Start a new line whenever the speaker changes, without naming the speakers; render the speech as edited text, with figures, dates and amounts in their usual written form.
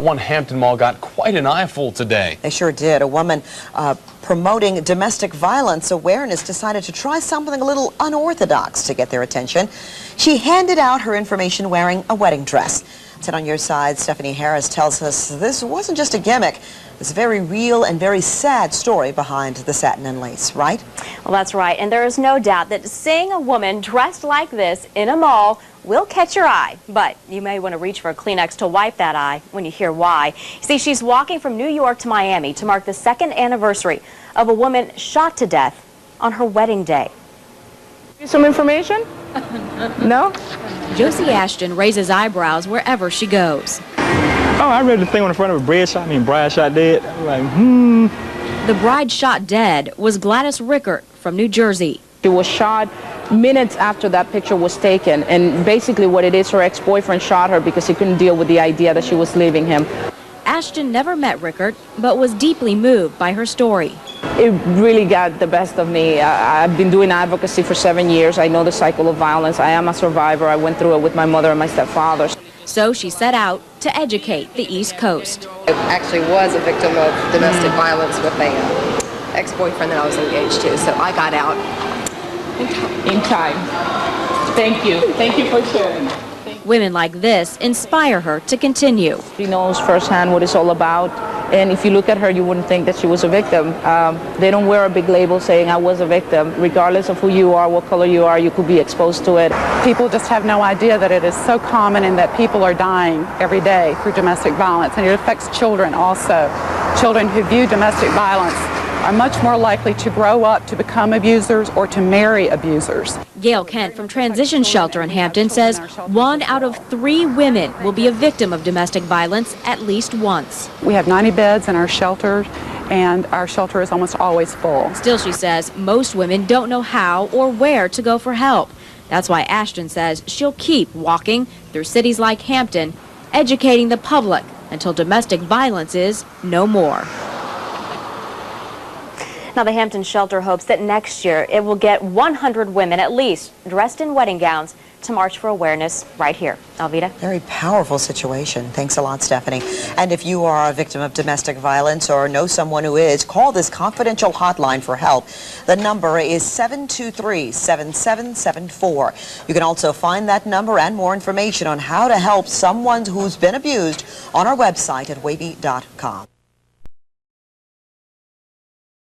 One Hampton mall got quite an eyeful today.
They sure did. A woman promoting domestic violence awareness decided to try something a little unorthodox to get their attention. She handed out her information wearing a wedding dress. 10 on your side, Stephanie Harris tells us this wasn't just a gimmick. There's a very real and very sad story behind the satin and lace, right?
Well, that's right. And there is no doubt that seeing a woman dressed like this in a mall will catch your eye. But you may want to reach for a Kleenex to wipe that eye when you hear why. See, she's walking from New York to Miami to mark the 2nd anniversary of a woman shot to death on her wedding day.
Some information? No?
Josie Ashton raises eyebrows wherever she goes.
Oh, I read the thing on the front of a bride shot dead. I'm like,
The bride shot dead was Gladys Rickert from New Jersey.
She was shot minutes after that picture was taken, and basically what it is, her ex-boyfriend shot her because he couldn't deal with the idea that she was leaving him.
Ashton never met Rickert, but was deeply moved by her story.
It really got the best of me. I've been doing advocacy for 7 years. I know the cycle of violence. I am a survivor. I went through it with my mother and my stepfather.
So she set out to educate the East Coast.
I actually was a victim of domestic violence with an ex-boyfriend that I was engaged to, so I got out
In time. Thank you. Thank you for sharing.
Women like this inspire her to continue.
She knows firsthand what it's all about, and if you look at her, you wouldn't think that she was a victim. They don't wear a big label saying I was a victim. Regardless of who you are, what color you are, you could be exposed to it.
People just have no idea that it is so common and that people are dying every day through domestic violence, and it affects children also. Children who view domestic violence are much more likely to grow up to become abusers or to marry abusers.
Gail Kent from Transition Shelter in Hampton says 1 out of 3 women will be a victim of domestic violence at least once.
We have 90 beds in our shelter, and our shelter is almost always full.
Still, she says, most women don't know how or where to go for help. That's why Ashton says she'll keep walking through cities like Hampton, educating the public until domestic violence is no more.
Now, the Hampton shelter hopes that next year it will get 100 women at least dressed in wedding gowns to march for awareness right here. Alvita?
Very powerful situation. Thanks a lot, Stephanie. And if you are a victim of domestic violence or know someone who is, call this confidential hotline for help. The number is 723-7774. You can also find that number and more information on how to help someone who's been abused on our website at wavy.com.